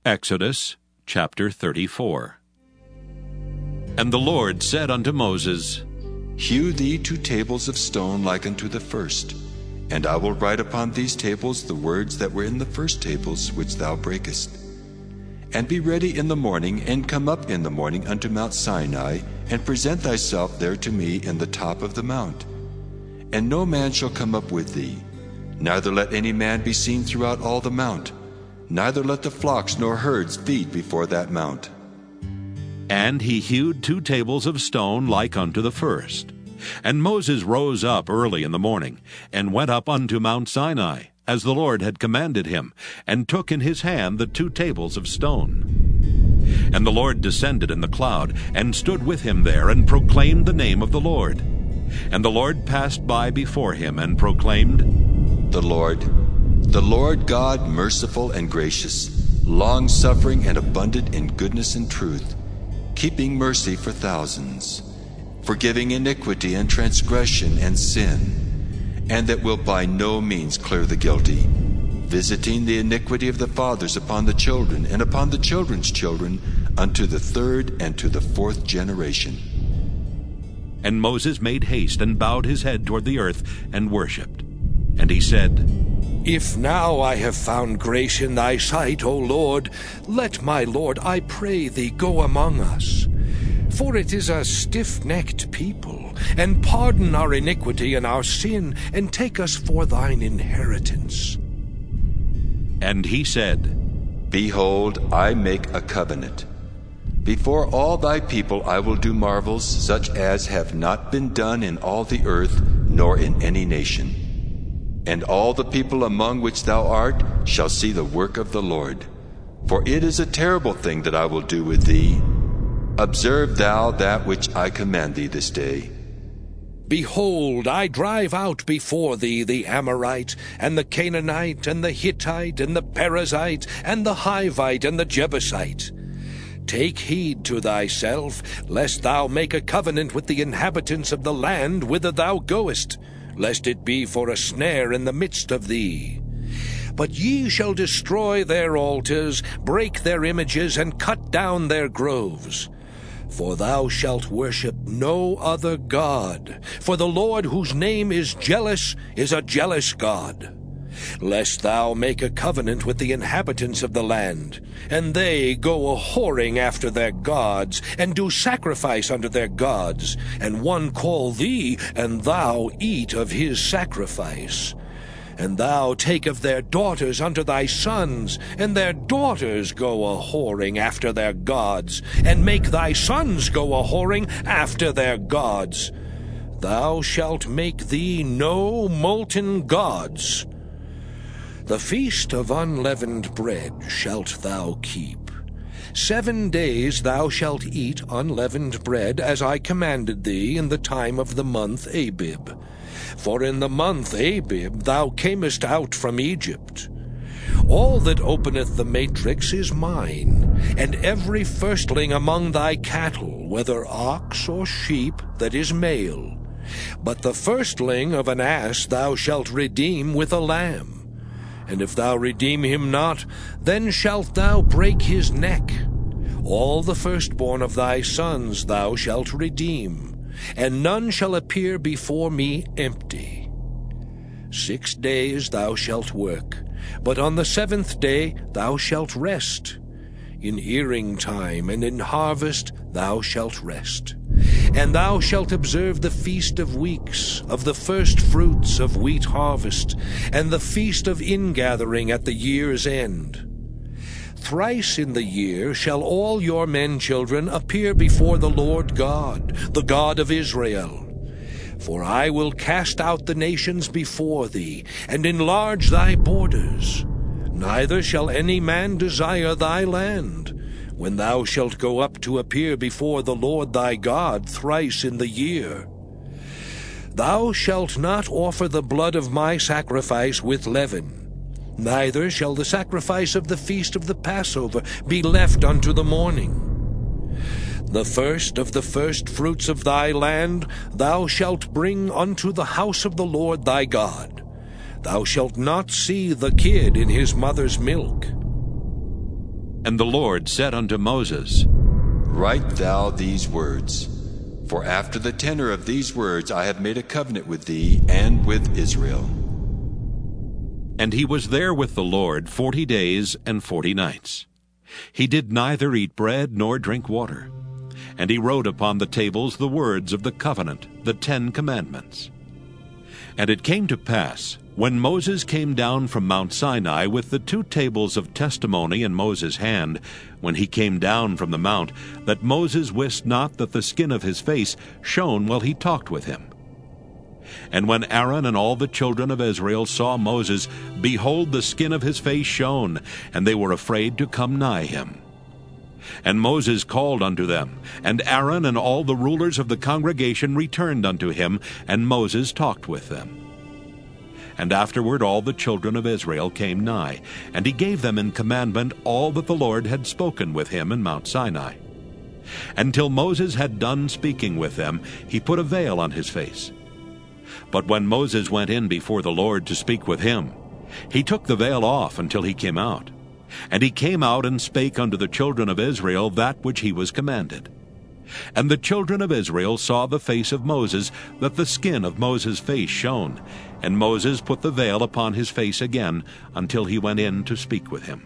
Exodus chapter 34. And the Lord said unto Moses, Hew thee 2 tables of stone like unto the first, and I will write upon these tables the words that were in the first tables which thou breakest. And be ready in the morning, and come up in the morning unto Mount Sinai, and present thyself there to me in the top of the mount. And no man shall come up with thee, neither let any man be seen throughout all the mount, neither let the flocks nor herds feed before that mount. And he hewed 2 tables of stone like unto the first. And Moses rose up early in the morning, and went up unto Mount Sinai, as the Lord had commanded him, and took in his hand the 2 tables of stone. And the Lord descended in the cloud, and stood with him there, and proclaimed the name of the Lord. And the Lord passed by before him, and proclaimed, The Lord God, merciful and gracious, long-suffering and abundant in goodness and truth, keeping mercy for thousands, forgiving iniquity and transgression and sin, and that will by no means clear the guilty, visiting the iniquity of the fathers upon the children, and upon the children's children, unto the 3rd and to the 4th generation. And Moses made haste, and bowed his head toward the earth, and worshipped. And he said, If now I have found grace in thy sight, O Lord, let my Lord, I pray thee, go among us. For it is a stiff-necked people, and pardon our iniquity and our sin, and take us for thine inheritance. And he said, Behold, I make a covenant. Before all thy people I will do marvels, such as have not been done in all the earth, nor in any nation. And all the people among which thou art shall see the work of the Lord. For it is a terrible thing that I will do with thee. Observe thou that which I command thee this day. Behold, I drive out before thee the Amorite, and the Canaanite, and the Hittite, and the Perizzite, and the Hivite, and the Jebusite. Take heed to thyself, lest thou make a covenant with the inhabitants of the land whither thou goest, lest it be for a snare in the midst of thee. But ye shall destroy their altars, break their images, and cut down their groves. For thou shalt worship no other God, for the Lord, whose name is jealous, is a jealous God. Lest thou make a covenant with the inhabitants of the land, and they go a-whoring after their gods, and do sacrifice unto their gods, and one call thee, and thou eat of his sacrifice. And thou take of their daughters unto thy sons, and their daughters go a-whoring after their gods, and make thy sons go a-whoring after their gods. Thou shalt make thee no molten gods. The feast of unleavened bread shalt thou keep. 7 days thou shalt eat unleavened bread, as I commanded thee in the time of the month Abib. For in the month Abib thou camest out from Egypt. All that openeth the matrix is mine, and every firstling among thy cattle, whether ox or sheep, that is male. But the firstling of an ass thou shalt redeem with a lamb. And if thou redeem him not, then shalt thou break his neck. All the firstborn of thy sons thou shalt redeem, and none shall appear before me empty. 6 days thou shalt work, but on the 7th day thou shalt rest. In earing time and in harvest thou shalt rest. And thou shalt observe the feast of weeks, of the first fruits of wheat harvest, and the feast of ingathering at the year's end. Thrice in the year shall all your men children appear before the Lord God, the God of Israel. For I will cast out the nations before thee, and enlarge thy borders. Neither shall any man desire thy land, when thou shalt go up to appear before the Lord thy God thrice in the year. Thou shalt not offer the blood of my sacrifice with leaven, neither shall the sacrifice of the feast of the Passover be left unto the morning. The first of the firstfruits of thy land thou shalt bring unto the house of the Lord thy God. Thou shalt not see the kid in his mother's milk. And the Lord said unto Moses, Write thou these words, for after the tenor of these words I have made a covenant with thee and with Israel. And he was there with the Lord 40 days and 40 nights. He did neither eat bread nor drink water. And he wrote upon the tables the words of the covenant, the 10 commandments. And it came to pass, when Moses came down from Mount Sinai with the 2 tables of testimony in Moses' hand, when he came down from the mount, that Moses wist not that the skin of his face shone while he talked with him. And when Aaron and all the children of Israel saw Moses, behold, the skin of his face shone, and they were afraid to come nigh him. And Moses called unto them, and Aaron and all the rulers of the congregation returned unto him, and Moses talked with them. And afterward all the children of Israel came nigh, and he gave them in commandment all that the Lord had spoken with him in Mount Sinai. And till Moses had done speaking with them, he put a veil on his face. But when Moses went in before the Lord to speak with him, he took the veil off until he came out. And he came out and spake unto the children of Israel that which he was commanded. And the children of Israel saw the face of Moses, that the skin of Moses' face shone. And Moses put the veil upon his face again, until he went in to speak with him.